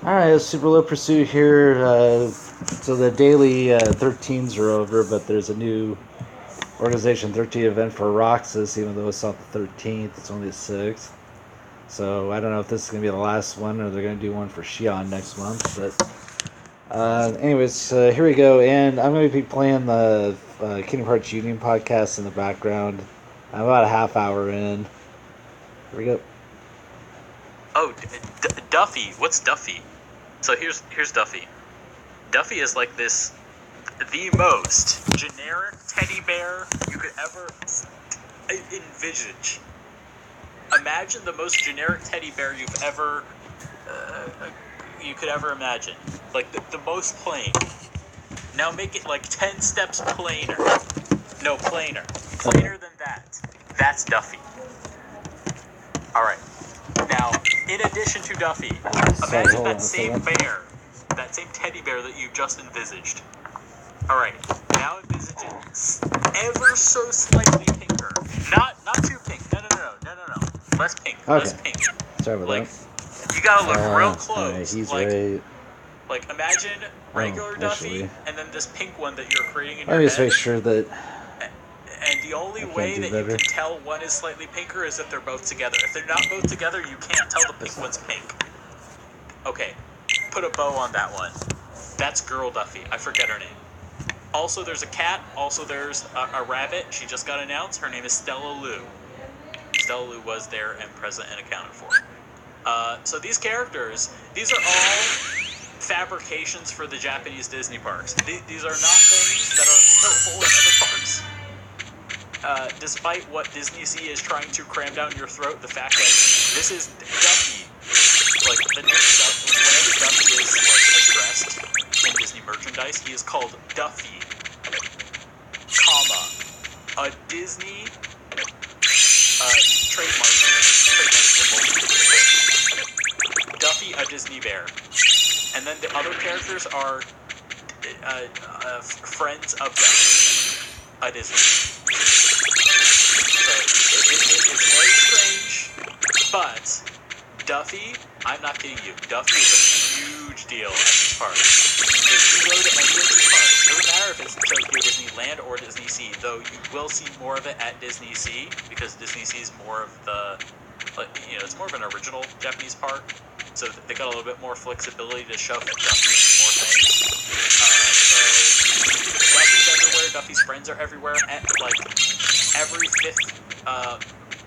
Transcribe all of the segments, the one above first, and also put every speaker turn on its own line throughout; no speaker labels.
Alright, Super Low Pursuit here. So the daily 13s are over, but there's a new Organization 13 event for Roxas, even though it's not the 13th, it's only the 6th. So I don't know if this is going to be the last one or they're going to do one for Xi'an next month. But anyways, here we go. And I'm going to be playing the Kingdom Hearts Union podcast in the background. I'm about a half hour in. Here we go.
Oh, Duffy. What's Duffy? So here's Duffy. Duffy is like the most generic teddy bear you could ever envisage. Imagine the most generic teddy bear you could ever imagine. Like the most plain. Now make it like 10 steps plainer. No, plainer. Plainer than that. That's Duffy. Alright. Now, in addition to Duffy, imagine that same bear, that same teddy bear that you just envisaged. Alright, now envisage it ever so slightly pinker. Not too pink. No. Less pink.
Okay.
Less pink.
Sorry about
like,
that.
You gotta look real close.
He's right.
Like, imagine regular Duffy, and then this pink one that you're creating in your
head. Let me just
head.
make sure that...
And the only way that you can tell one is slightly pinker is if they're both together. If they're not both together, you can't tell the pink one's pink. Okay, put a bow on that one. That's Girl Duffy. I forget her name. Also, there's a cat. Also, there's a rabbit. She just got announced. Her name is Stella Lou. Stella Lou was there and present and accounted for. So these characters, these are all fabrications for the Japanese Disney parks. These are not things that are hurtful in other parks. Despite what Disney Sea is trying to cram down your throat, the fact that this is Duffy, like the name Duffy, whenever Duffy is like addressed in Disney merchandise, he is called Duffy, a Disney trademark symbol. Duffy, a Disney bear, and then the other characters are friends of Duffy, a Disney. It's very strange, but Duffy, I'm not kidding you, Duffy is a huge deal at these parks. If you go to any of these parks, it doesn't matter if it's Tokyo Disneyland or Disney Sea, though you will see more of it at Disney Sea, because Disney Sea is more of the, it's more of an original Japanese park, so they got a little bit more flexibility to shove Duffy into more things. So Duffy's everywhere, Duffy's friends are everywhere, and every fifth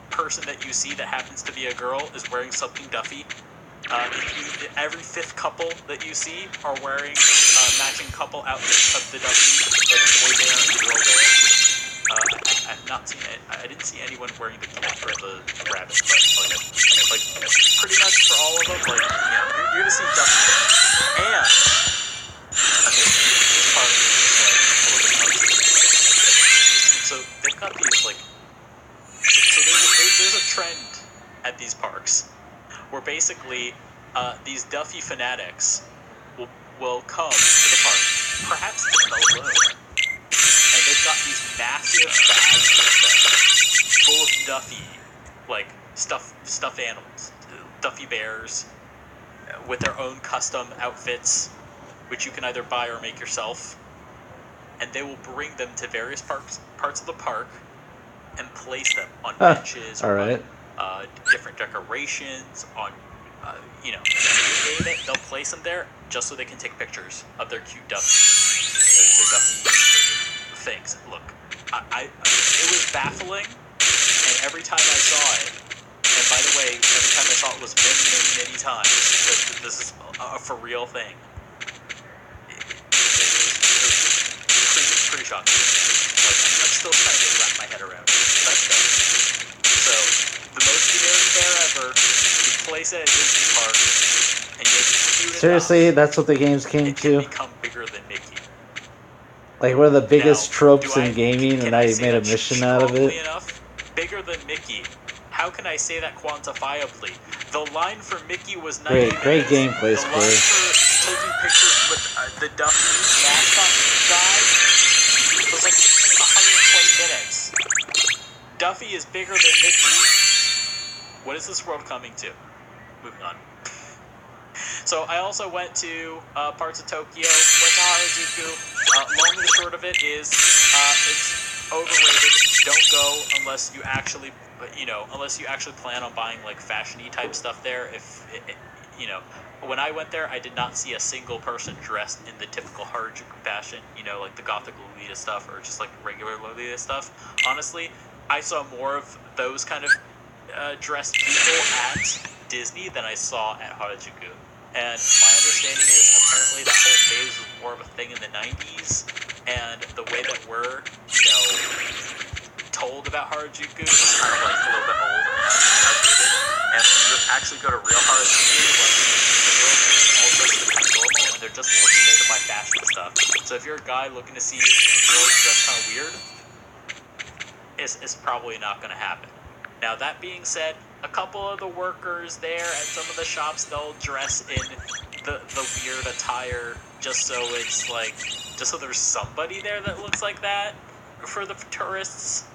person that you see that happens to be a girl is wearing something Duffy. Every fifth couple that you see are wearing matching couple outfits of the Duffy, like boy bear and girl bear. I've not seen it. I didn't see anyone wearing the cat or the rabbit, but like pretty much for all of them, you're gonna see Duffy. And this part of it is a little bit artsy. So they've got these there's a trend at these parks where basically these Duffy fanatics will come to the park, perhaps alone, and they've got these massive bags full of Duffy, like stuffed animals, Duffy bears, with their own custom outfits, which you can either buy or make yourself, and they will bring them to various parts of the park and place them on benches,
all right.
on different decorations, on, you name it, they'll place them there just so they can take pictures of their cute Duffy, the Duffy things. Look, it was baffling, and every time I saw it, and by the way, every time I saw it was many times, because this is a for real thing. It was pretty shocking. I'm still trying to wrap my head around it. That's Duffy. So, the most generic bear ever, you place it at Disney Park, and you make it cute
Seriously,
enough,
that's what the games came to?
It can become bigger than Mickey.
Like one of the biggest tropes in gaming,
can
and I made a mission out of it.
Enough? Bigger than Mickey. How can I say that quantifiably? The line for Mickey was 90 minutes.
Great gameplay,
The line for taking pictures with the Duffy mascot guy was like 120 minutes. Duffy is bigger than Mickey. What is this world coming to? Moving on. So I also went to parts of Tokyo, went to Harajuku. Long and short of it is, it's overrated. Don't go unless you actually, unless you actually plan on buying like fashion-y type stuff there. When I went there, I did not see a single person dressed in the typical Harajuku fashion, like the gothic Lolita stuff or just like regular Lolita stuff. Honestly, I saw more of those kind of dressed people at Disney than I saw at Harajuku. And my understanding is apparently that whole phase was more of a thing in the 90s, and the way that we're, told about Harajuku is kind of like a little bit old and outdated. And when you actually go to real Harajuku, like, the girls are also kind of normal, and they're just looking there to buy fashion stuff. So if you're a guy looking to see girls dressed kind of weird, it's probably not going to happen. Now, that being said, a couple of the workers there at some of the shops, they'll dress in the weird attire just so there's somebody there that looks like that for the tourists.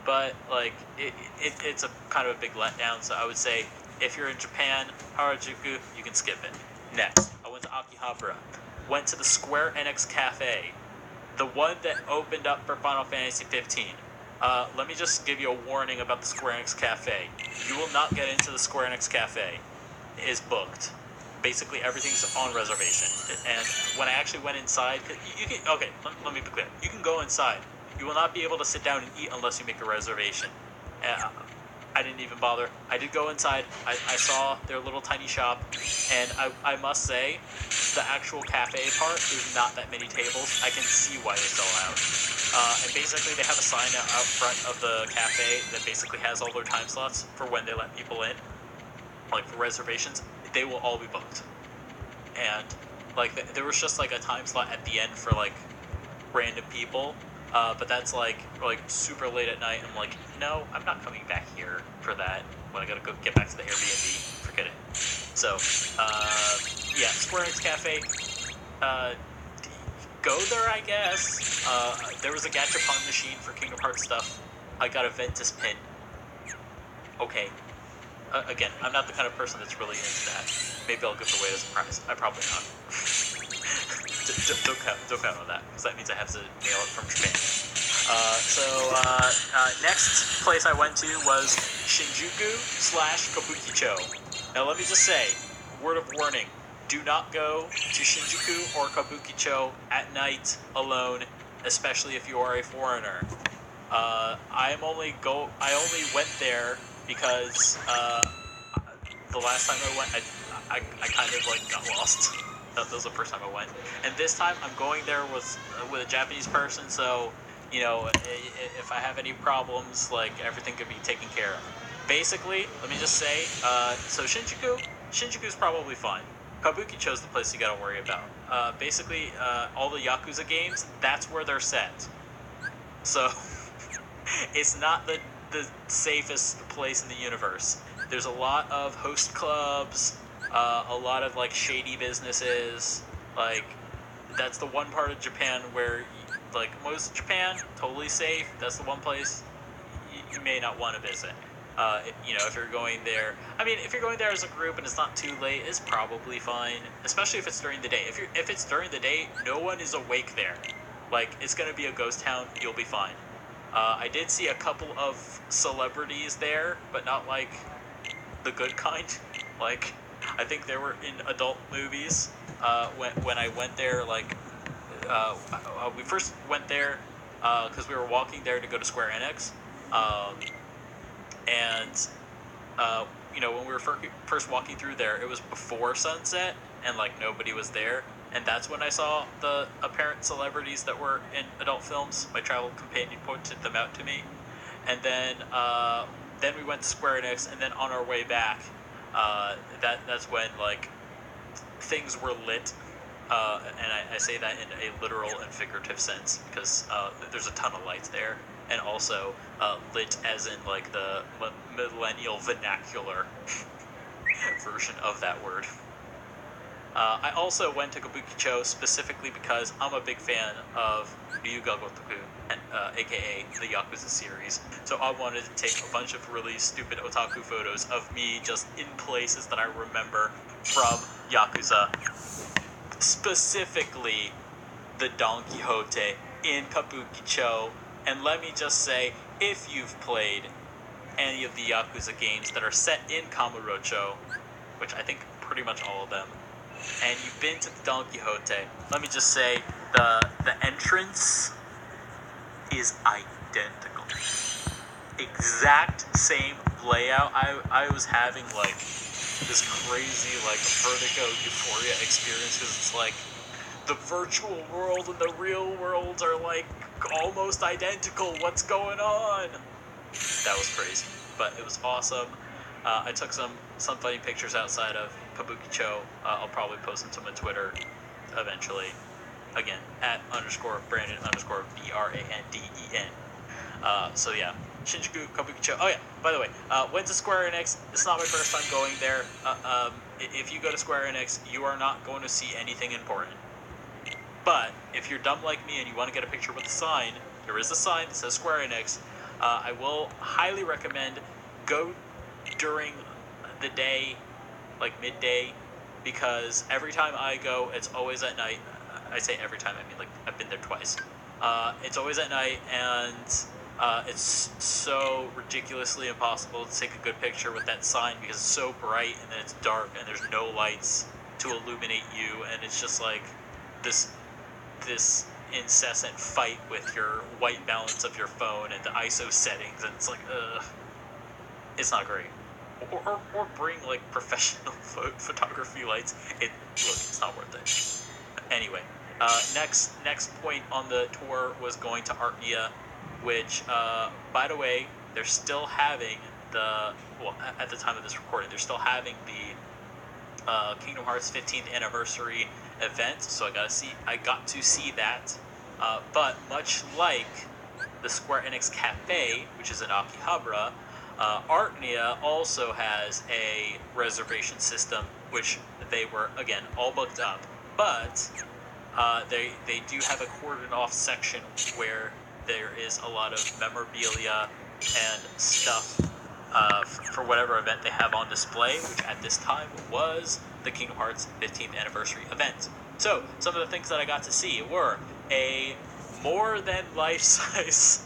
But, like, it's a kind of a big letdown, so I would say if you're in Japan, Harajuku, you can skip it. Next, I went to Akihabara. Went to the Square Enix Cafe, the one that opened up for Final Fantasy 15. Let me just give you a warning about the Square Enix Cafe. You will not get into the Square Enix Cafe. It is booked. Basically, everything's on reservation. And when I actually went inside, let me be clear. You can go inside. You will not be able to sit down and eat unless you make a reservation. I didn't even bother. I did go inside. I saw their little tiny shop, and I must say, the actual cafe part, there's not that many tables. I can see why they sell out. And basically, they have a sign out front of the cafe that basically has all their time slots for when they let people in. Like, for reservations, they will all be booked. And, like, there was just, like, a time slot at the end for, like, random people. But that's like super late at night. I'm like, no, I'm not coming back here for that when I gotta go get back to the Airbnb. Forget it. So, yeah, Square Enix Cafe. Go there, I guess. There was a gachapon machine for Kingdom Hearts stuff. I got a Ventus pin. Okay. Again, I'm not the kind of person that's really into that. Maybe I'll give it away as a surprise. I probably not. Don't count on that, because that means I have to mail it from Japan. Next place I went to was Shinjuku/Kabukicho. Now let me just say, word of warning, do not go to Shinjuku or Kabukicho at night alone, especially if you are a foreigner. I only went there because the last time I went, I kind of like got lost. That was the first time I went, and this time I'm going there with a Japanese person, so if I have any problems, like, everything could be taken care of. Basically, let me just say, so Shinjuku's probably fine. Kabukicho's the place you gotta worry about. Basically, all the Yakuza games, that's where they're set. So, it's not the safest place in the universe. There's a lot of host clubs, a lot of, like, shady businesses. Like, that's the one part of Japan where, like, most of Japan, totally safe. That's the one place you may not want to visit. If you're going there. I mean, if you're going there as a group and it's not too late, it's probably fine. Especially if it's during the day. If it's during the day, no one is awake there. Like, it's gonna be a ghost town. You'll be fine. I did see a couple of celebrities there, but not, like, the good kind. Like, I think they were in adult movies. When I went there, like, we first went there because we were walking there to go to Square Enix, when we were first walking through there, it was before sunset, and, like, nobody was there, and that's when I saw the apparent celebrities that were in adult films. My travel companion pointed them out to me, and then we went to Square Enix, and then on our way back, that's when, like, things were lit. And I say that in a literal and figurative sense, because there's a ton of lights there, and also lit as in, like, the millennial vernacular version of that word. I also went to Kabukicho specifically because I'm a big fan of Ryuga Gotoku, aka the Yakuza series, so I wanted to take a bunch of really stupid otaku photos of me just in places that I remember from Yakuza, specifically the Don Quixote in Kabukicho. And let me just say, if you've played any of the Yakuza games that are set in Kamurocho, which I think pretty much all of them, and you've been to the Don Quixote, let me just say, the entrance is identical. Exact same layout. I was having like this crazy like vertigo euphoria experience, because it's like the virtual world and the real world are like almost identical. What's going on? That was crazy, but it was awesome. I took some funny pictures outside of Kabukicho. I'll probably post them to my Twitter eventually. Again, @_Brandon_BRANDEN. So yeah, Shinjuku, Kabukicho. Oh yeah, by the way, went to Square Enix. It's not my first time going there. If you go to Square Enix, you are not going to see anything important. But if you're dumb like me and you want to get a picture with a sign, there is a sign that says Square Enix. I will highly recommend go during the day, like midday, because every time I go, it's always at night. I say every time, I mean like I've been there twice. It's always at night, and it's so ridiculously impossible to take a good picture with that sign, because it's so bright and then it's dark and there's no lights to illuminate you, and it's just like this incessant fight with your white balance of your phone and the ISO settings, and it's like, it's not great. Or bring like professional photography lights. It's not worth it. Anyway, next point on the tour was going to Artnia, which, by the way, they're still having at the time of this recording, they're still having the Kingdom Hearts 15th anniversary event, so I got to see that. But much like the Square Enix Cafe, which is in Akihabara, Artnia also has a reservation system, which they were, again, all booked up. But they do have a cordoned off section where there is a lot of memorabilia and stuff for whatever event they have on display, which at this time was the Kingdom Hearts 15th anniversary event. So, some of the things that I got to see were a more than life-size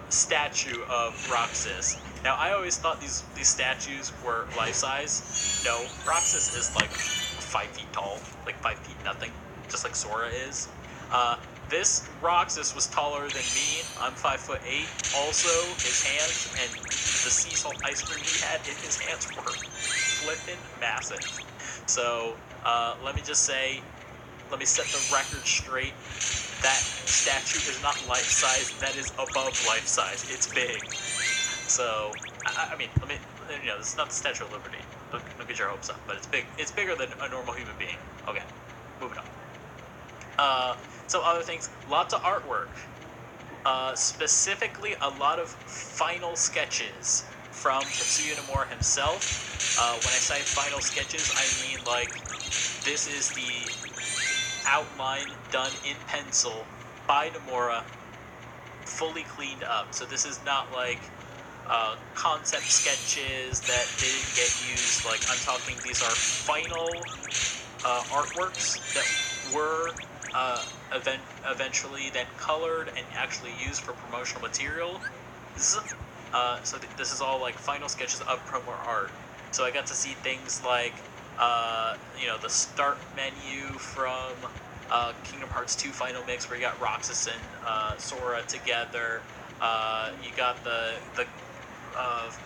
statue of Roxas. Now, I always thought these statues were life-size. No, Roxas is like 5 feet tall, like 5 feet nothing, just like Sora is. This Roxas was taller than me. I'm 5'8". Also, his hands and the sea salt ice cream he had in his hands were flippin' massive. So, let me set the record straight. That statue is not life-size. That is above life-size. It's big. So, I mean, this is not the Statue of Liberty. Don't get your hopes up, but it's big. It's bigger than a normal human being. Okay, moving on. Some other things, lots of artwork. Specifically, a lot of final sketches from Tetsuya Nomura himself. When I say final sketches, I mean like this is the outline done in pencil by Nomura, fully cleaned up. So this is not like concept sketches that didn't get used. Like, I'm talking, these are final artworks that were eventually then colored and actually used for promotional material. So this is all like final sketches of promo art. So I got to see things like the start menu from Kingdom Hearts 2 Final Mix, where you got Roxas and Sora together. You got the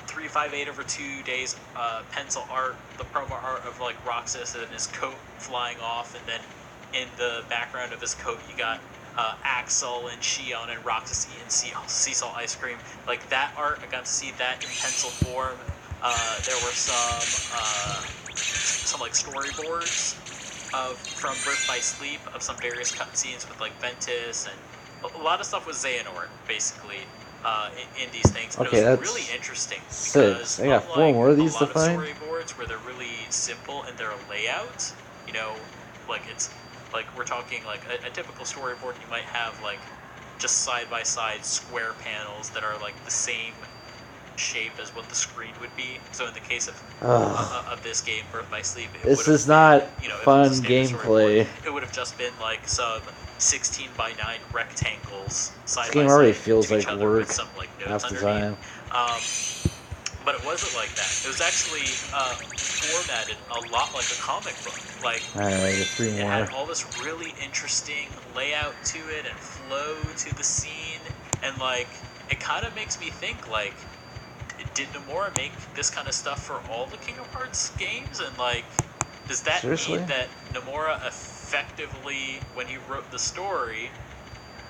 358 over 2 days pencil art, the promo art of like Roxas and his coat flying off, and then in the background of his coat you got Axel and Shion and Roxas eating sea salt ice cream. Like that art, I got to see that in pencil form. There were some like storyboards from Birth by Sleep of some various cutscenes with like Ventus, and a lot of stuff was Xehanort basically in these things. And
okay,
it was
that's
really interesting
six. I got 4 more of these to find.
A lot of storyboards where they're really simple in their layout, like it's like we're talking like a typical storyboard, you might have like just side by side square panels that are like the same shape as what the screen would be. So in the case of this game, Birth by Sleep,
this is not fun gameplay.
It would have just been like some 16 by 9 rectangles side
this game
by
already
side
feels
to each
like
other
work
with some like
half
notes
the
underneath.
time.
But it wasn't like that. It was actually formatted a lot like a comic book. Like,
it
had all this really interesting layout to it and flow to the scene, and like it kind of makes me think like, did Nomura make this kind of stuff for all the Kingdom Hearts games? And like, does that mean that Nomura effectively, when he wrote the story,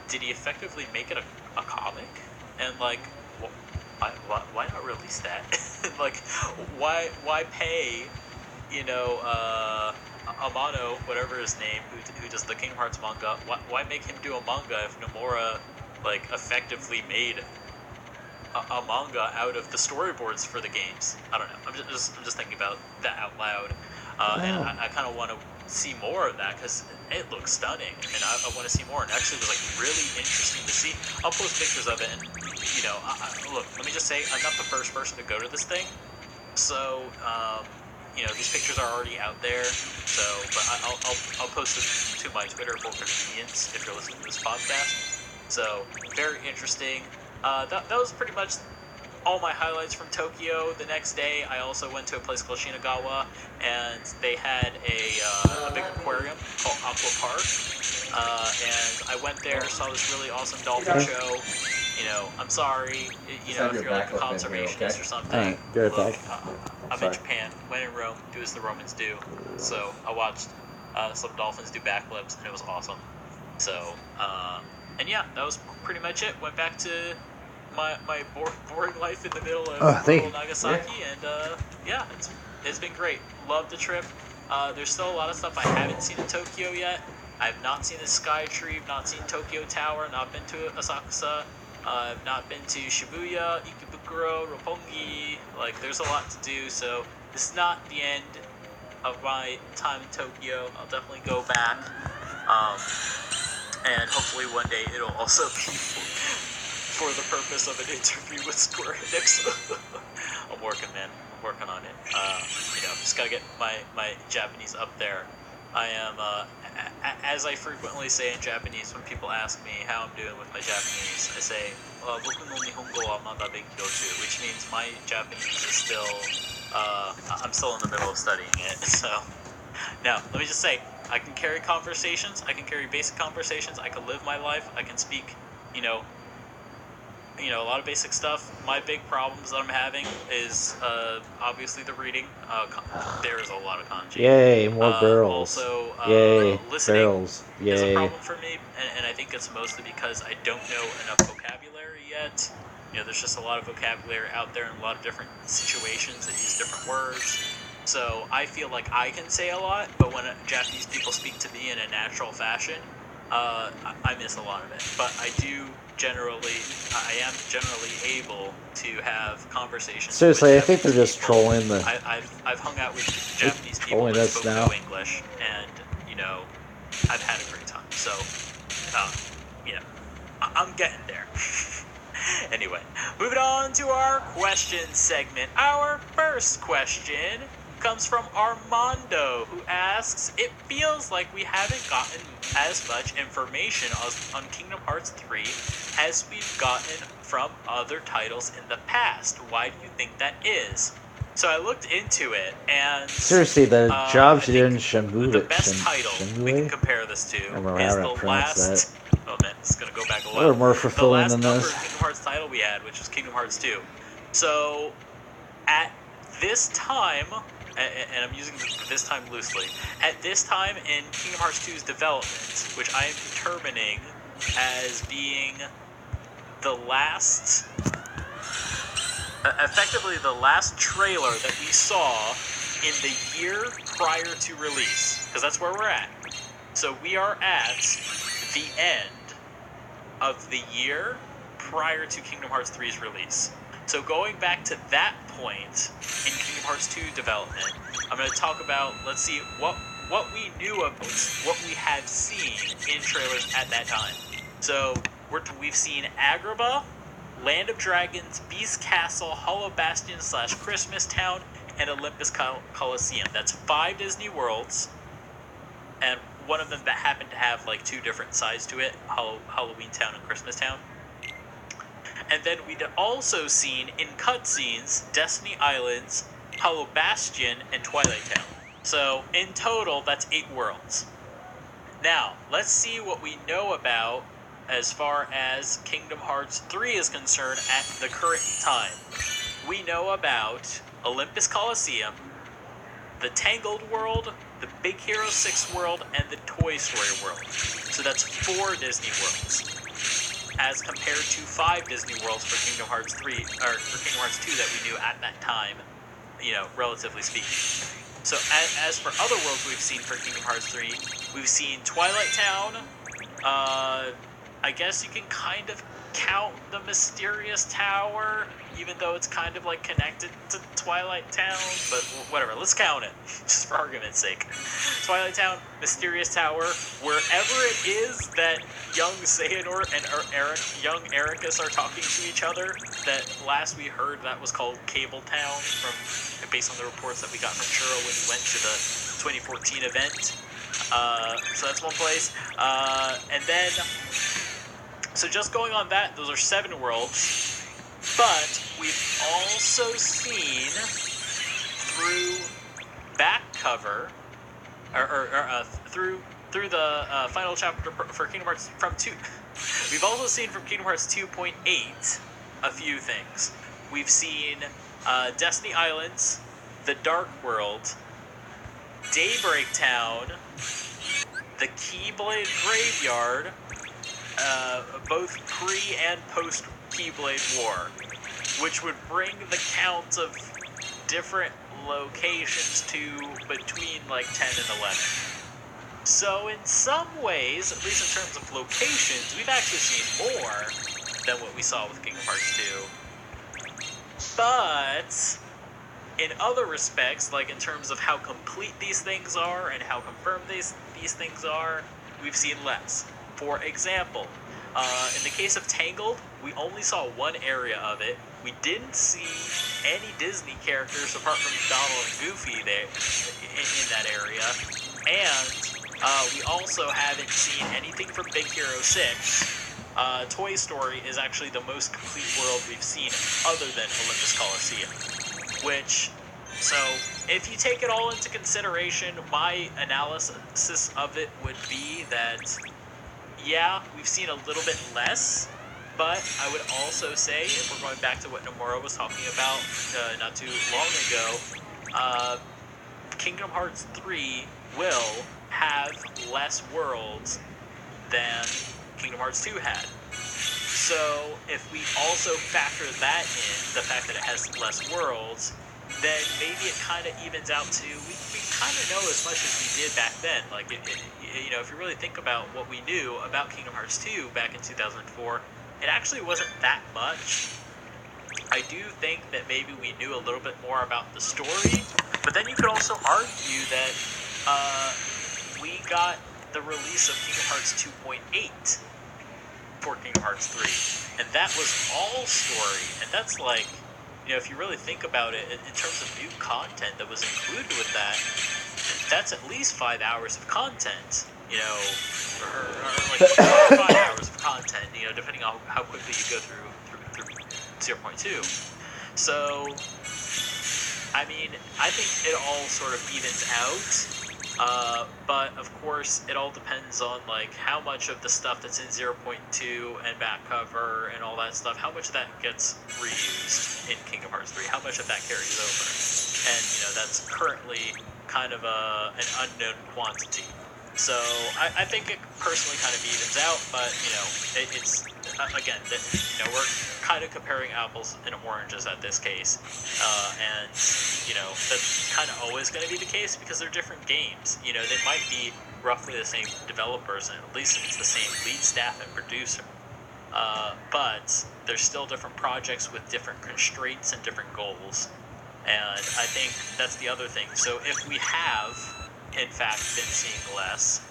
did he effectively make it a comic? And like, why not release that? Like, why pay, Amano, whatever his name, who does the Kingdom Hearts manga? Why make him do a manga if Nomura like effectively made a manga out of the storyboards for the games? I don't know. I'm just thinking about that out loud, and I kind of want to see more of that because it looks stunning, and I want to see more. And actually, it was like really interesting to see. I'll post pictures of it, and look. Let me just say, I'm not the first person to go to this thing, so these pictures are already out there. So, but I'll post it to my Twitter for convenience if you're listening to this podcast. So, very interesting. That was pretty much all my highlights from Tokyo. The next day, I also went to a place called Shinagawa, and they had a big aquarium called Aqua Park. And I went there, saw this really awesome dolphin show. I'm sorry, if you're like a conservationist or something. Look, I'm in Japan. When in Rome, do as the Romans do. So I watched some dolphins do backflips, and it was awesome. So, and yeah, that was pretty much it. Went back to my boring life in the middle of rural Nagasaki, and it's been great. Loved the trip. There's still a lot of stuff I haven't seen in Tokyo yet. I've not seen the Sky Tree, not seen Tokyo Tower, not been to Asakusa, I've not been to Shibuya, Ikebukuro, Roppongi. Like, there's a lot to do, so this is not the end of my time in Tokyo. I'll definitely go back, and hopefully one day it'll also be for the purpose of an interview with Square Enix. I'm working, man. I'm working on it. Just gotta get my Japanese up there. I am, as I frequently say in Japanese when people ask me how I'm doing with my Japanese, I say, boku no nihongo wa mada benkyou, which means my Japanese is still, I'm still in the middle of studying it. So, now, let me just say, I can carry conversations, I can carry basic conversations, I can live my life, I can speak, a lot of basic stuff. My big problems that I'm having is obviously the reading. There is a lot of kanji.
Yay, more barrels.
Also,
Yay,
listening
barrels. Yay.
is a problem for me, and I think it's mostly because I don't know enough vocabulary yet. There's just a lot of vocabulary out there in a lot of different situations that use different words. So I feel like I can say a lot, but when Japanese people speak to me in a natural fashion, I miss a lot of it. But I am generally able to have conversations.
Seriously,
with
I think they're just
people.
trolling the.
I've hung out with Japanese people that spoke no English, and I've had a great time. So, I'm getting there. Anyway, moving on to our question segment. Our first question comes from Armando, who asks, it feels like we haven't gotten as much information on Kingdom Hearts 3 as we've gotten from other titles in the past. Why do you think that is? So I looked into it, and
seriously, the job she did in Shambhu.
The best title we can compare this to is the last. Oh man, it's gonna go back a while.
More fulfilling than this.
The last Kingdom Hearts title we had, which was Kingdom Hearts 2. So at this time, and I'm using this time loosely, at this time in Kingdom Hearts 2's development, which I am determining as being the last, effectively the last trailer that we saw in the year prior to release, because that's where we're at. So we are at the end of the year prior to Kingdom Hearts 3's release. So going back to that point in Kingdom Hearts 2 development, I'm going to talk about, let's see, what we knew of, what we had seen in trailers at that time. So we've seen Agrabah, Land of Dragons, Beast Castle, Hollow Bastion / Christmas Town, and Olympus Coliseum. That's 5 Disney Worlds, and one of them that happened to have like 2 different sides to it, Halloween Town and Christmas Town. And then we'd also seen in cutscenes Destiny Islands, Hollow Bastion, and Twilight Town. So in total, that's 8 worlds. Now, let's see what we know about as far as Kingdom Hearts 3 is concerned at the current time. We know about Olympus Coliseum, the Tangled World, the Big Hero 6 world, and the Toy Story world. So that's 4 Disney worlds, as compared to 5 Disney worlds for Kingdom Hearts 3, or for Kingdom Hearts 2 that we knew at that time, relatively speaking. So as for other worlds we've seen for Kingdom Hearts 3, we've seen Twilight Town. I guess you can kind of count the Mysterious Tower, even though it's kind of like connected to Twilight Town, but whatever, let's count it, just for argument's sake. Twilight Town, Mysterious Tower, wherever it is that young Xehanort and young Ericus are talking to each other, that last we heard that was called Cable Town, based on the reports that we got from Churro when he went to the 2014 event. So that's one place. And then, so just going on that, those are 7 worlds. But we've also seen through back cover, through the final chapter for Kingdom Hearts from 2. We've also seen from Kingdom Hearts 2.8 a few things. We've seen Destiny Islands, the Dark World, Daybreak Town, the Keyblade Graveyard, both pre and post Keyblade War, which would bring the count of different locations to between like 10 and 11. So in some ways, at least in terms of locations, we've actually seen more than what we saw with Kingdom Hearts 2. But in other respects, like in terms of how complete these things are and how confirmed these things are, we've seen less. For example, in the case of Tangled, we only saw one area of it. We didn't see any Disney characters apart from Donald and Goofy there in that area, and we also haven't seen anything from Big Hero 6. Toy Story is actually the most complete world we've seen other than Olympus Coliseum. So if you take it all into consideration, my analysis of it would be that, yeah, we've seen a little bit less, but I would also say, if we're going back to what Nomura was talking about not too long ago, Kingdom Hearts 3 will have less worlds than Kingdom Hearts 2 had. So if we also factor that in, the fact that it has less worlds, then maybe it kind of evens out to, we kind of know as much as we did back then. Like, if you really think about what we knew about Kingdom Hearts 2 back in 2004, it actually wasn't that much. I do think that maybe we knew a little bit more about the story, but then you could also argue that we got the release of Kingdom Hearts 2.8 for Kingdom Hearts 3, and that was all story, and that's like, if you really think about it, in terms of new content that was included with that, that's at least 5 hours of content, or like 5 hours of content, depending on how quickly you go through 0.2. So, I mean, I think it all sort of evens out, but of course, it all depends on like how much of the stuff that's in 0.2 and back cover and all that stuff, how much of that gets reused in Kingdom Hearts 3, how much of that carries over, and that's currently kind of an unknown quantity. So I think it personally kind of evens out, but it's again, we're kind of comparing apples and oranges at this case, and that's kind of always going to be the case because they're different games. They might be roughly the same developers, and at least it's the same lead staff and producer, but they're still different projects with different constraints and different goals. And I think that's the other thing. So if we have, in fact, been seeing less,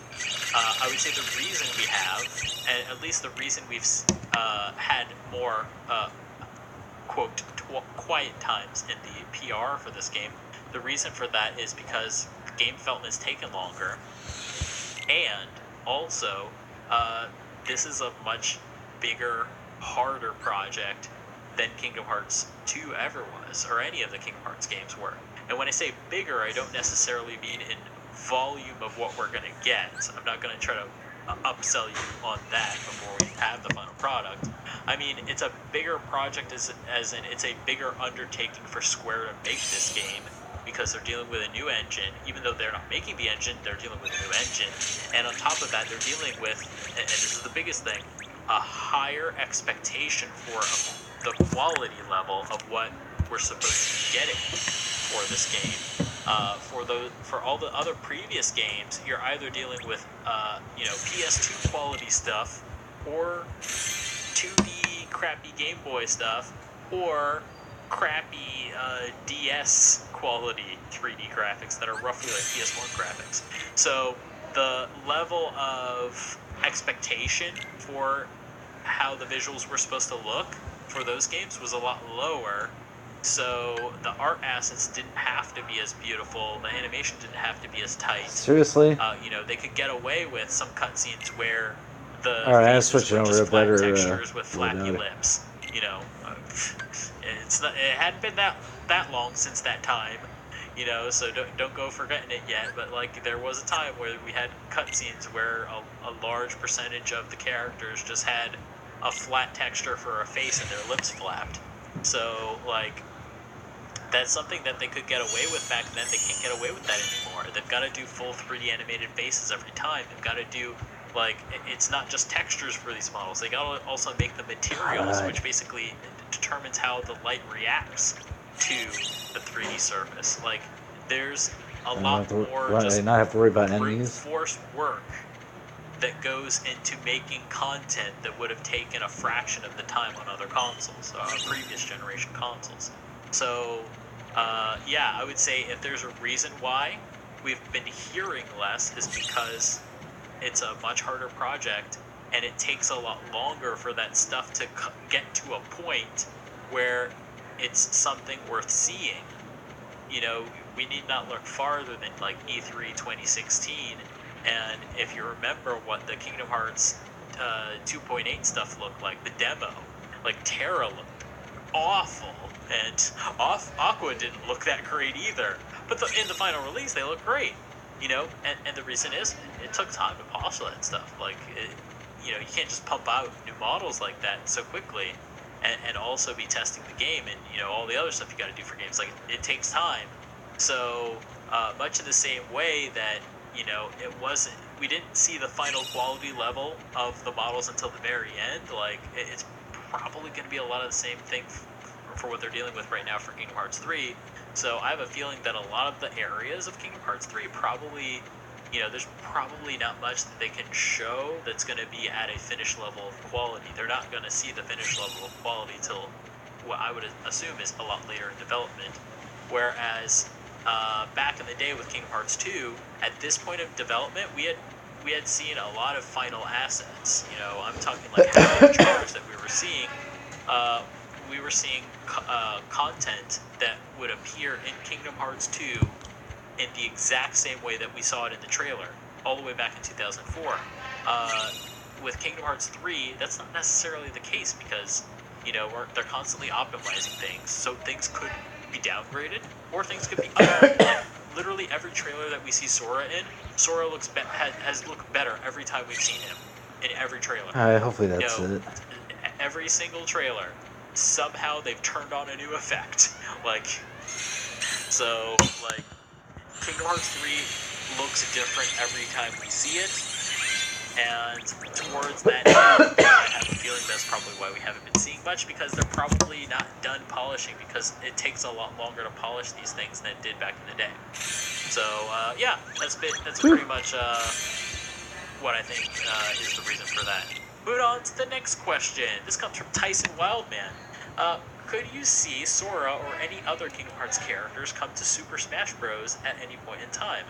I would say the reason we have, and at least the reason we've had more quote quiet times in the PR for this game. The reason for that is because game development has taken longer, and also this is a much bigger, harder project than Kingdom Hearts 2 ever was, or any of the Kingdom Hearts games were. And when I say bigger, I don't necessarily mean in volume of what we're going to get. I'm not going to try to upsell you on that before we have the final product. I mean, it's a bigger project as in it's a bigger undertaking for Square to make this game, because they're dealing with a new engine. Even though they're not making the engine, they're dealing with a new engine. And on top of that, they're dealing with, and this is the biggest thing, a higher expectation for the quality level of what we're supposed to be getting for this game. For all the other previous games, you're either dealing with PS2 quality stuff, or 2D crappy Game Boy stuff, or crappy DS quality 3D graphics that are roughly like PS1 graphics. So the level of expectation for how the visuals were supposed to look for those games was a lot lower. So the art assets didn't have to be as beautiful. The animation didn't have to be as tight.
Seriously?
They could get away with some cutscenes where the
faces
were just flat
better,
textures with flappy lips. It hadn't been that long since that time. So don't go forgetting it yet. But like, there was a time where we had cutscenes where a large percentage of the characters just had a flat texture for a face and their lips flapped. So like, that's something that they could get away with back then. They can't get away with that anymore. They've got to do full 3D animated faces every time. They've got to do, like, it's not just textures for these models. They got to also make the materials, which basically determines how the light reacts to the 3D surface. Like, there's a lot more just
not have to worry about
brute
enemies.
force work that goes into making content that would have taken a fraction of the time on other consoles, previous generation consoles. So, I would say if there's a reason why we've been hearing less, is because it's a much harder project, and it takes a lot longer for that stuff to get to a point where it's something worth seeing. We need not look farther than like E3 2016, and if you remember what the Kingdom Hearts 2.8 stuff looked like, the demo, like Terra looked awful, and Aqua didn't look that great either. But in the final release, they look great. And the reason is it took time to polish that stuff. Like, you can't just pump out new models like that so quickly, and also be testing the game and all the other stuff you got to do for games. Like, it takes time. So much in the same way that we didn't see the final quality level of the models until the very end. Like, it's probably going to be a lot of the same thing for what they're dealing with right now for Kingdom Hearts 3. So I have a feeling that a lot of the areas of Kingdom Hearts 3 probably, there's probably not much that they can show that's going to be at a finished level of quality. They're not going to see the finished level of quality till what I would assume is a lot later in development. Whereas back in the day with Kingdom Hearts 2, at this point of development, we had seen a lot of final assets. I'm talking like half the trailers that we were seeing. We were seeing content that would appear in Kingdom Hearts 2 in the exact same way that we saw it in the trailer, all the way back in 2004. With Kingdom Hearts 3, that's not necessarily the case, because they're constantly optimizing things, so things could be downgraded, or things could be upgraded. Like, literally every trailer that we see Sora in, Sora has looked better every time we've seen him, in every trailer.
Hopefully that's it.
Every single trailer, somehow they've turned on a new effect. Kingdom Hearts 3 looks different every time we see it, and towards that end, I have a feeling that's probably why we haven't been seeing much, because they're probably not done polishing, because it takes a lot longer to polish these things than it did back in the day. So, that's pretty much what I think is the reason for that. Moving on to the next question. This comes from Tyson Wildman. Could you see Sora or any other Kingdom Hearts characters come to Super Smash Bros. At any point in time?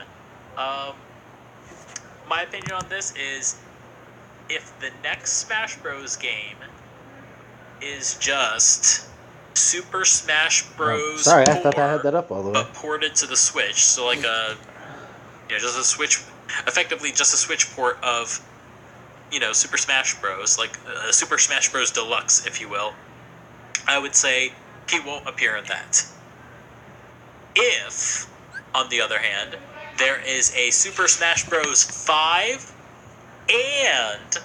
My opinion on this is, if the next Smash Bros. Game is just Super Smash Bros.
Sorry,
4,
I thought I had that up all the way.
but ported to the Switch. So like just a Switch, effectively just a Switch port of, Super Smash Bros. Like Super Smash Bros. Deluxe, if you will. I would say he won't appear in that. If, on the other hand, there is a Super Smash Bros. 5 and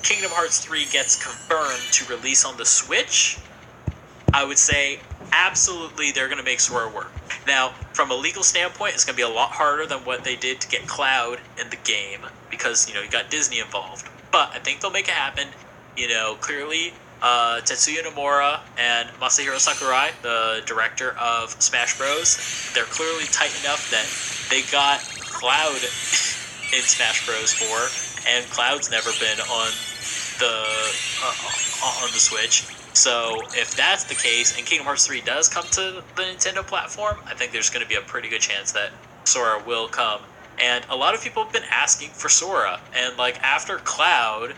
Kingdom Hearts 3 gets confirmed to release on the Switch, I would say absolutely they're going to make Sora work. Now, from a legal standpoint, it's going to be a lot harder than what they did to get Cloud in the game because, you got Disney involved. But I think they'll make it happen. Clearly, Tetsuya Nomura and Masahiro Sakurai, the director of Smash Bros., they're clearly tight enough that they got Cloud in Smash Bros. 4, and Cloud's never been on the Switch. So if that's the case, and Kingdom Hearts 3 does come to the Nintendo platform, I think there's going to be a pretty good chance that Sora will come. And a lot of people have been asking for Sora, and after Cloud,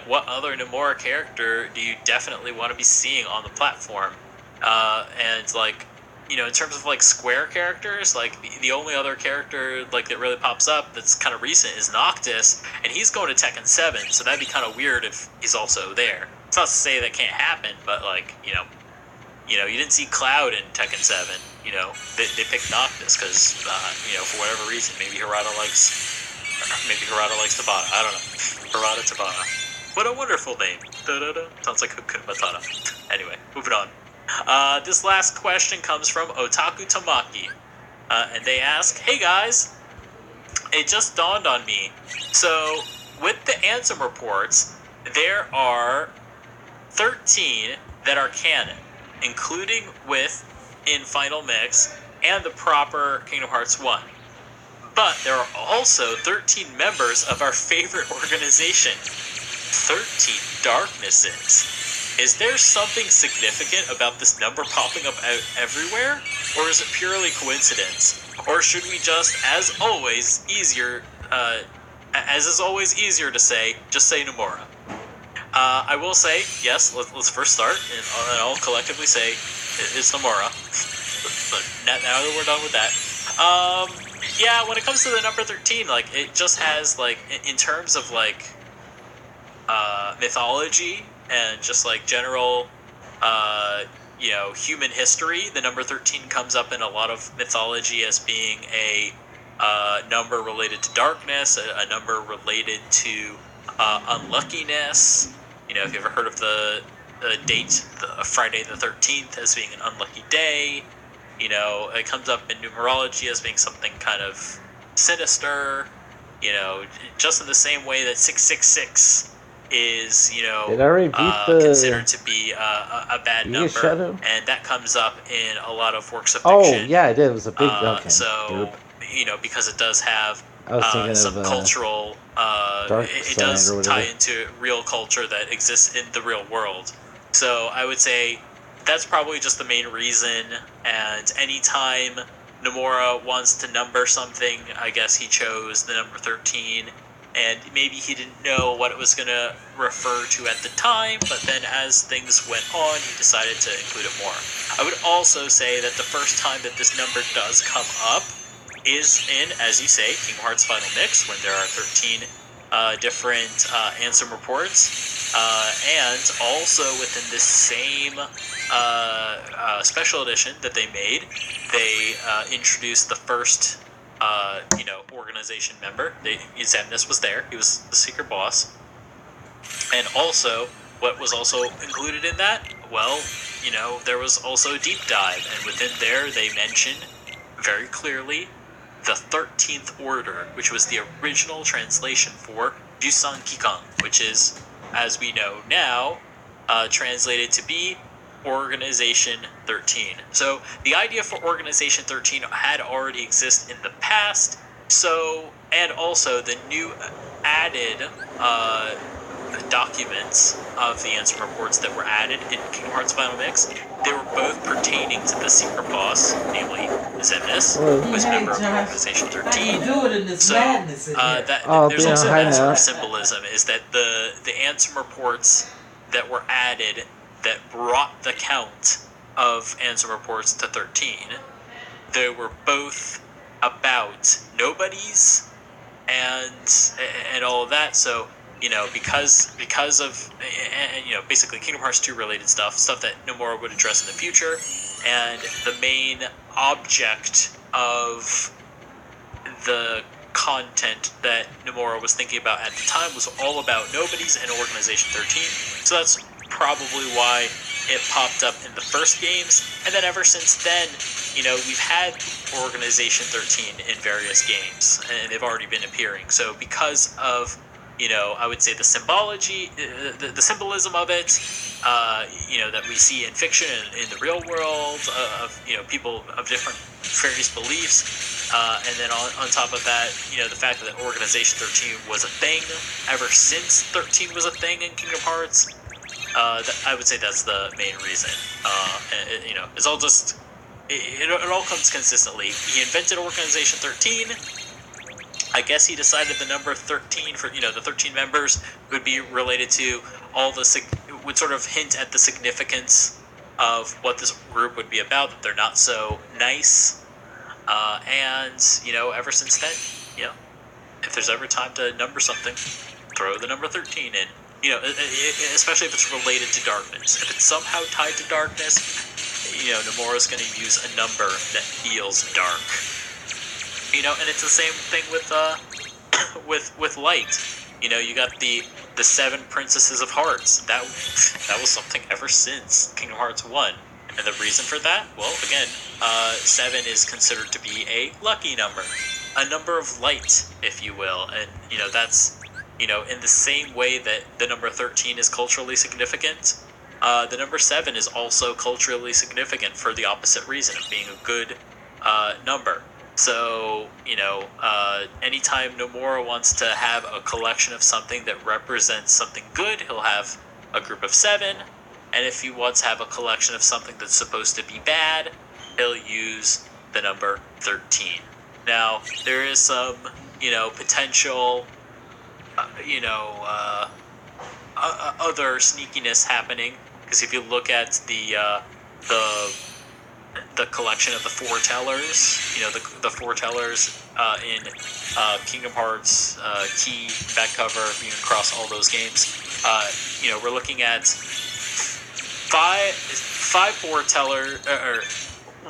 what other Nomura character do you definitely want to be seeing on the platform? And in terms of Square characters, the only other character that really pops up that's kind of recent is Noctis, and he's going to Tekken 7, so that'd be kind of weird if he's also there. It's not to say that can't happen, but you didn't see Cloud in Tekken 7. They picked Noctis because for whatever reason, maybe Hirata likes Tabata. I don't know. Hirata Tabata. What a wonderful name. Da-da-da. Sounds like Hakuna Matata. Anyway, moving on. This last question comes from Otaku Tamaki. And they ask, hey guys, it just dawned on me. So, with the Ansem reports, there are 13 that are canon, including in Final Mix and the proper Kingdom Hearts 1. But there are also 13 members of our favorite organization. 13 Darknesses. Is there something significant about this number popping up everywhere? Or is it purely coincidence? Or should we just, as is always easier to say, just say Nomura? I will say, yes, let's first start, and I'll collectively say it's Nomura. But now that we're done with that. Yeah, when it comes to the number 13, it just has, in terms of, mythology and just general human history, the number 13 comes up in a lot of mythology as being a number related to darkness, a number related to unluckiness. If you ever heard of the date, Friday the 13th, as being an unlucky day, it comes up in numerology as being something kind of sinister, just in the same way that 666 is, considered to be a bad number, and that comes up in a lot of works of fiction.
Oh, yeah, it did. It was a big... okay.
So, because it does have some cultural... it does tie into real culture that exists in the real world. So I would say that's probably just the main reason, and anytime Nomura wants to number something, I guess he chose the number 13, and maybe he didn't know what it was going to refer to at the time, but then as things went on, he decided to include it more. I would also say that the first time that this number does come up is in, as you say, Kingdom Hearts Final Mix, when there are 13 different Ansem reports, and also within this same special edition that they made, they introduced the first organization member. Xemnas was there. He was the secret boss. And also, what was also included in that? Well, there was also a deep dive, and within there they mentioned very clearly the 13th Order, which was the original translation for Jusan Kikan, which is, as we know now, translated to be Organization 13. So the idea for Organization 13 had already existed in the past, and also the new added documents of the Ansem reports that were added in Kingdom Hearts Final Mix, they were both pertaining to the secret boss, namely Xemnas, who was a member of Organization 13. So there's also that sort of symbolism, is that the Ansem reports that were added that brought the count of Ansem reports to 13. They were both about nobodies and all of that. So, you know, because of, and, you know, basically Kingdom Hearts 2 related stuff that Nomura would address in the future, and the main object of the content that Nomura was thinking about at the time was all about nobodies and Organization 13. So that's probably why it popped up in the first games, and then ever since then, you know, we've had Organization 13 in various games, and they've already been appearing. So because of, you know, I would say the symbology, the symbolism of it, you know, that we see in fiction and in the real world, of, you know, people of different various beliefs, and then on top of that, you know, the fact that Organization 13 was a thing ever since 13 was a thing in Kingdom Hearts. I would say that's the main reason. You know, it's all just, it all comes consistently. He invented Organization 13. I guess he decided the number 13 for, you know, the 13 members would be related to all the, would sort of hint at the significance of what this group would be about, that they're not so nice. And, you know, ever since then, you know, if there's ever time to number something, throw the number 13 in. You know, especially if it's related to darkness. If it's somehow tied to darkness, you know, Nomura's going to use a number that feels dark. You know, and it's the same thing with with light. You know, you got the 7 Princesses of Hearts. That was something ever since Kingdom Hearts 1. And the reason for that, well, again, 7 is considered to be a lucky number, a number of light, if you will. And, you know, that's, you know, in the same way that the number 13 is culturally significant, the number 7 is also culturally significant for the opposite reason of being a good number. So, you know, anytime Nomura wants to have a collection of something that represents something good, he'll have a group of 7. And if he wants to have a collection of something that's supposed to be bad, he'll use the number 13. Now, there is some, you know, potential, you know, other sneakiness happening, because if you look at the collection of the foretellers, you know, the foretellers in Kingdom Hearts key back cover, you can cross all those games. You know, we're looking at five foreteller, or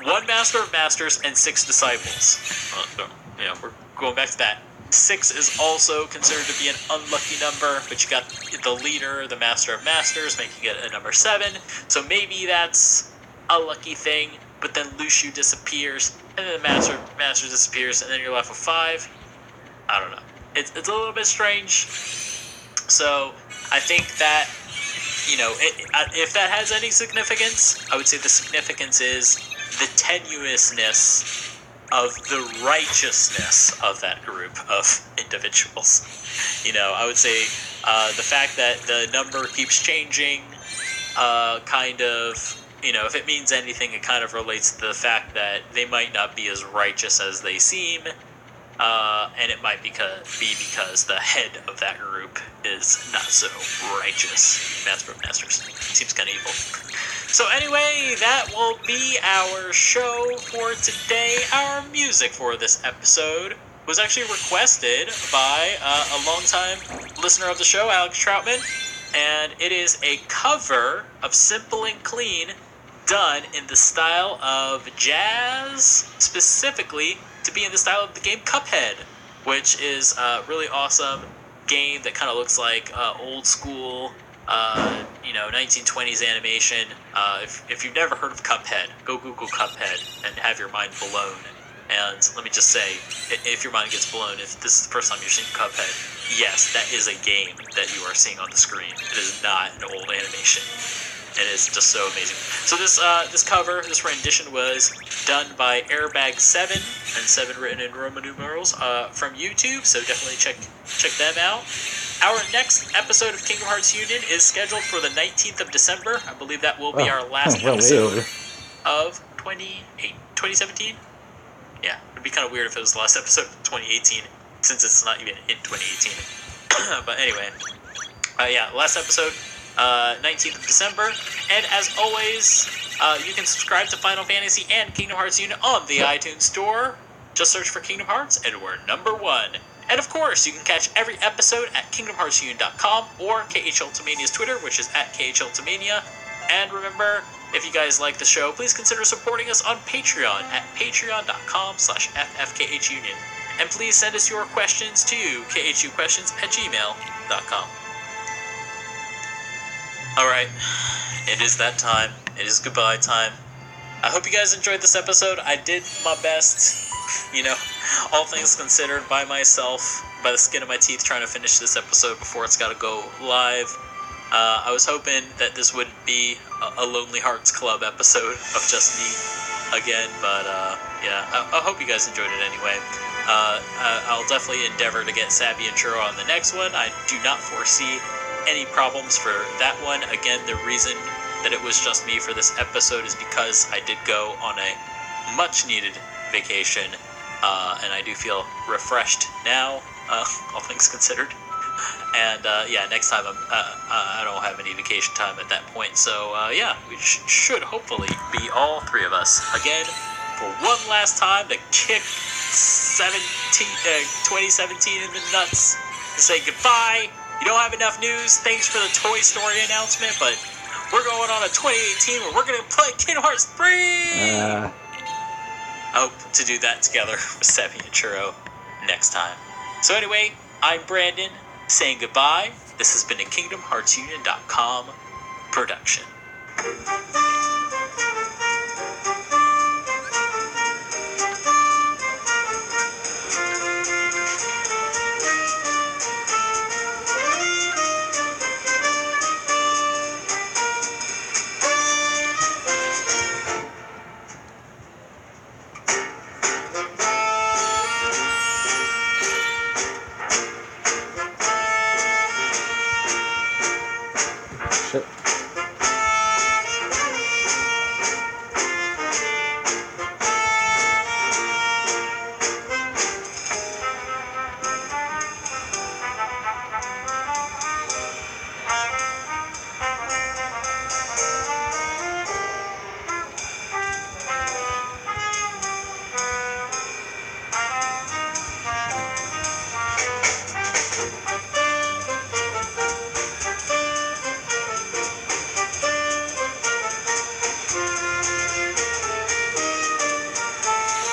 1 Master of Masters and 6 disciples. You know, we're going back to that. 6 is also considered to be an unlucky number, but you got the leader, the Master of Masters, making it a number 7. So maybe that's a lucky thing, but then Lucio disappears, and then the Master disappears, and then you're left with 5. I don't know. It's a little bit strange. So I think that, you know, if that has any significance, I would say the significance is the tenuousness of the righteousness of that group of individuals. You know, I would say the fact that the number keeps changing, kind of, you know, if it means anything, it kind of relates to the fact that they might not be as righteous as they seem, and it might be because the head of that group is not so righteous. Master of Masters seems kind of evil. So anyway, that will be our show for today. Our music for this episode was actually requested by a longtime listener of the show, Alex Troutman, and it is a cover of Simple and Clean done in the style of jazz, specifically to be in the style of the game Cuphead, which is a really awesome game that kind of looks like old school, you know, 1920s animation. If you've never heard of Cuphead, go Google Cuphead and have your mind blown. And let me just say, if your mind gets blown, if this is the first time you're seeing Cuphead, yes, that is a game that you are seeing on the screen. It is not an old animation. It is just so amazing. So this cover, this rendition was done by Airbag7, and 7 written in Roman numerals, from YouTube, so definitely check them out. Our next episode of Kingdom Hearts Union is scheduled for the 19th of December. I believe that will be our last episode of 2017. Yeah, it'd be kind of weird if it was the last episode of 2018, since it's not even in 2018. But anyway, yeah, last episode 19th of December. And as always, you can subscribe to Final Fantasy and Kingdom Hearts Unit on the iTunes Store. Just search for Kingdom Hearts, and we're number 1. And of course, you can catch every episode at KingdomHeartsUnion.com or KHUltimania's Twitter, which is at KHUltimania. And remember, if you guys like the show, please consider supporting us on Patreon at patreon.com/FFKHUnion. And please send us your questions to khuquestions@gmail.com. Alright, it is that time. It is goodbye time. I hope you guys enjoyed this episode. I did my best, all things considered, by myself, by the skin of my teeth, trying to finish this episode before it's got to go live. I was hoping that this would be a Lonely Hearts Club episode of just me again, but I hope you guys enjoyed it anyway. I'll definitely endeavor to get Sabby and Churro on the next one. I do not foresee any problems for that one. Again, the reason that it was just me for this episode is because I did go on a much needed vacation, and I do feel refreshed now, all things considered. And next time I don't have any vacation time at that point, so we should hopefully be all 3 of us again for one last time to kick 2017 in the nuts and say goodbye. You don't have enough news. Thanks for the Toy Story announcement, but we're going on a 2018 where we're going to play Kingdom Hearts 3! I hope to do that together with Sebby and Churro next time. So anyway, I'm Brandon, saying goodbye. This has been a KingdomHeartsUnion.com production.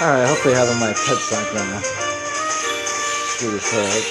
Alright, hopefully having my pet's not gonna screw this up.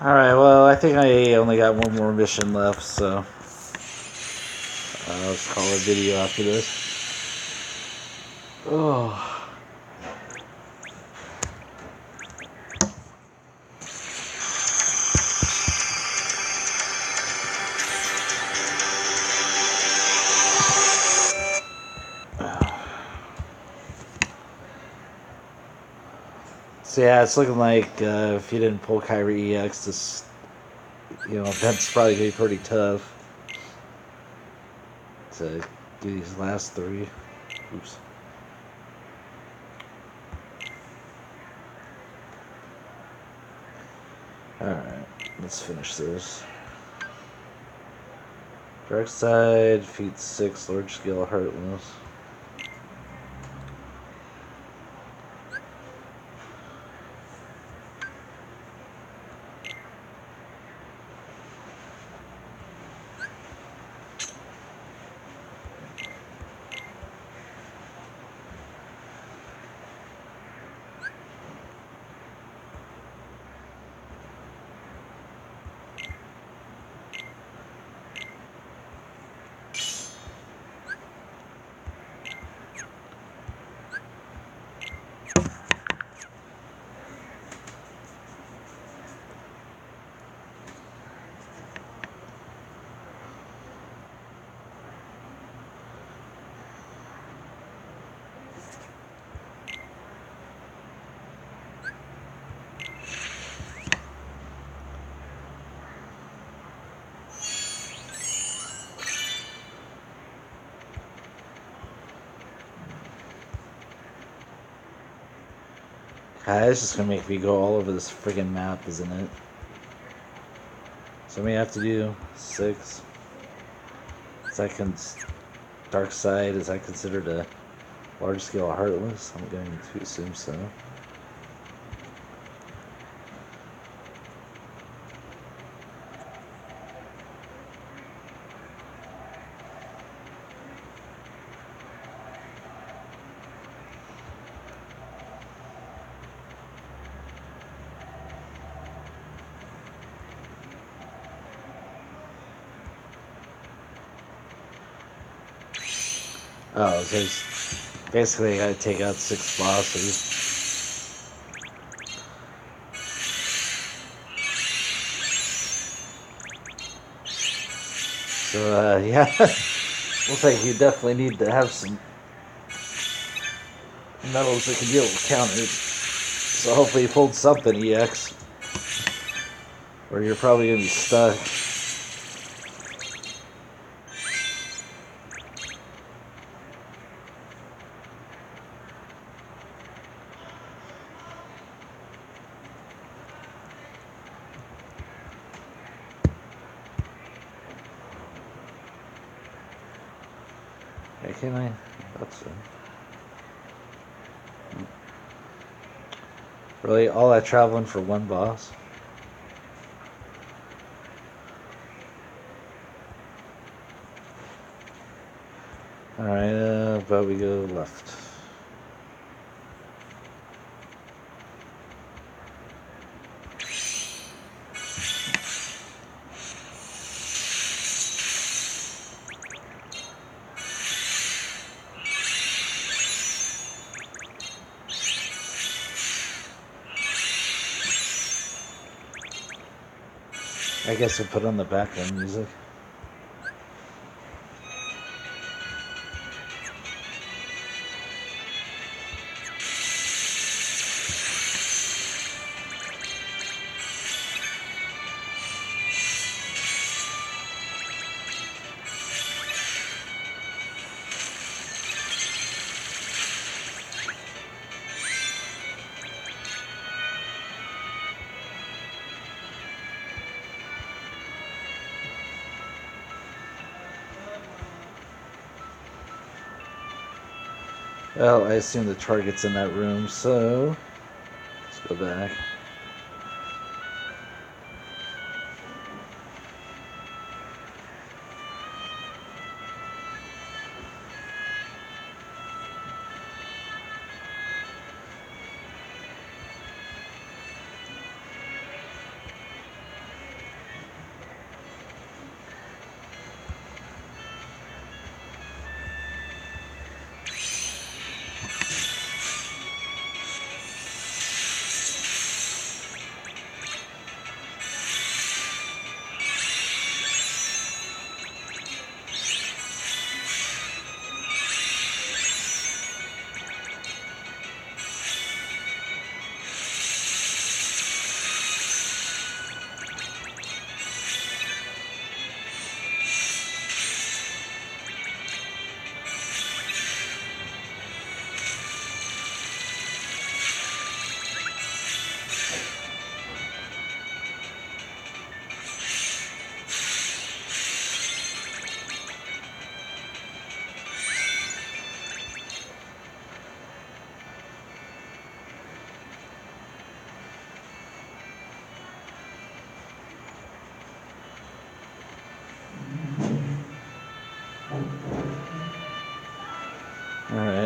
Alright, well, I think I only got one more mission left, so let's call it a video after this. Oh. So yeah, it's looking like if you didn't pull Kyrie EX, this event's probably gonna be pretty tough to do these last three. Oops. Alright, let's finish this. Dark side, feat 6, large scale heartless. It's just gonna make me go all over this friggin' map, isn't it? So we have to do 6 seconds. Dark side, is that considered a large scale heartless? I'm going to assume so. Oh, so basically I gotta take out 6 bosses. So, yeah. Looks like you definitely need to have some metals that can deal with counters. So hopefully you pulled something, EX. Or you're probably gonna be stuck. Hey, can I? That's it. Really, all that traveling for one boss? Alright, but we go left. I guess we'll put on the background music. Well, I assume the target's in that room, so let's go back.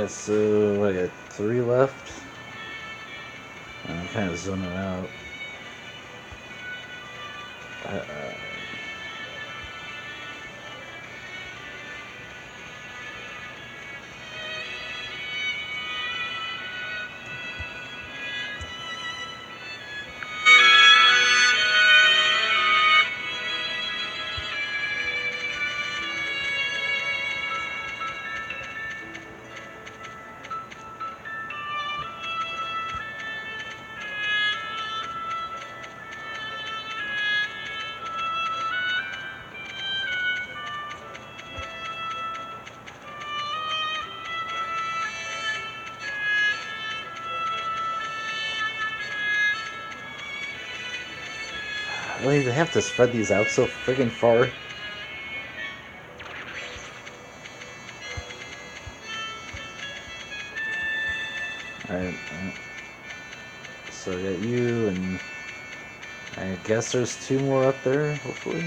So I got 3 left. I'm kind of zoning out. Really, they have to spread these out so friggin' far. Alright, so I got you, and I guess there's 2 more up there, hopefully.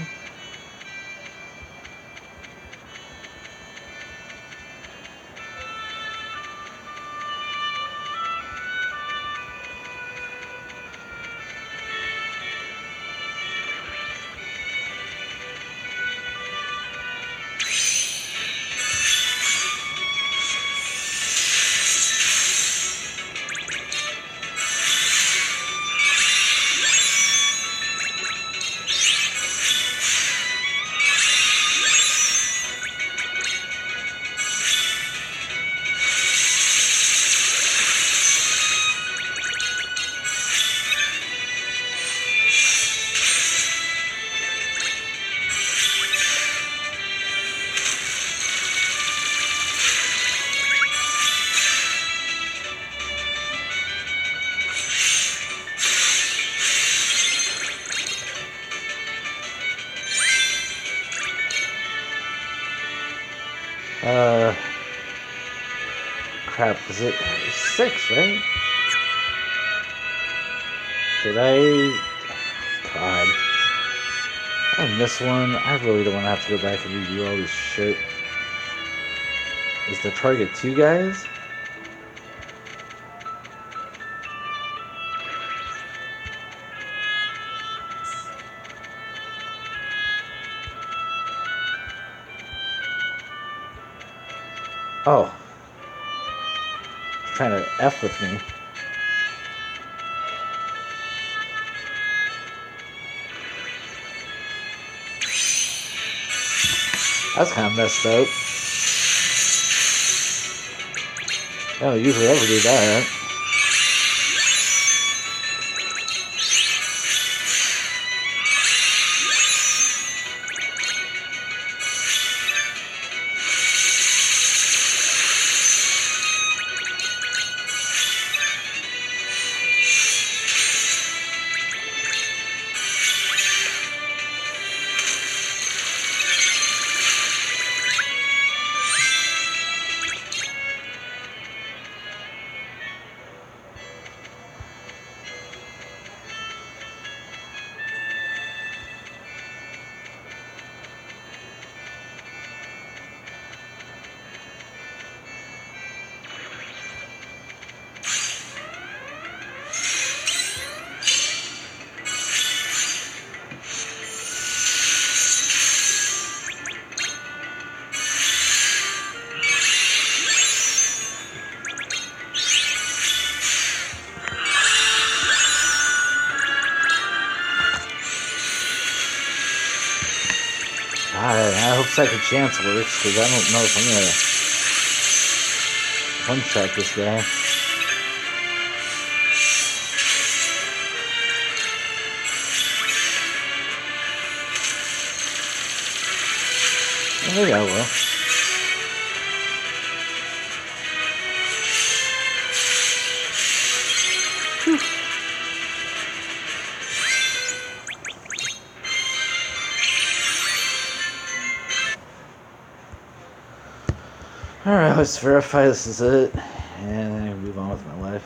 Crap, is it 6, right? Did I... God. I missed one. I really don't want to have to go back and redo all this shit. Is the target 2 guys? Oh. Trying to F with me. That's kind of messed up. I don't usually ever do that. I hope Second Chance works, because I don't know if I'm gonna one-shot this guy. Well, maybe I will. Alright, let's verify this is it, and then move on with my life.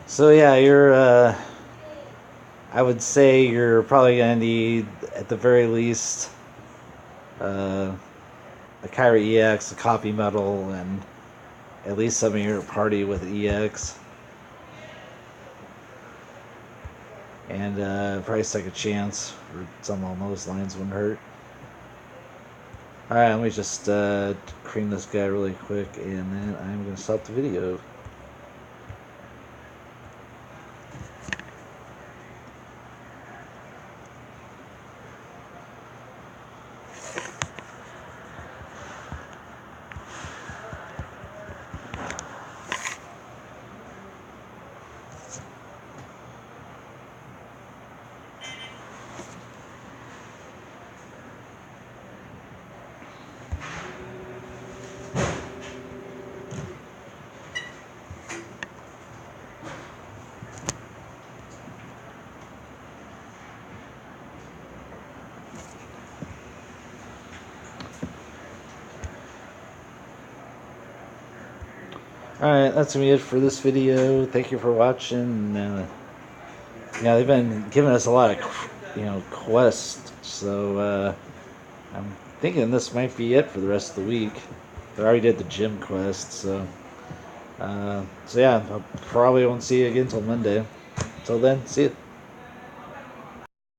So yeah, you're, I would say you're probably going to need, at the very least, a Kyra EX, a copy metal, and at least some of your party with EX. And probably second chance, or something along those lines wouldn't hurt. Alright, let me just cream this guy really quick, and then I'm going to stop the video. Alright, that's going to be it for this video. Thank you for watching. Yeah, they've been giving us a lot of, quests, so I'm thinking this might be it for the rest of the week. I already did the gym quest, so yeah, I probably won't see you again until Monday. Until then, see you.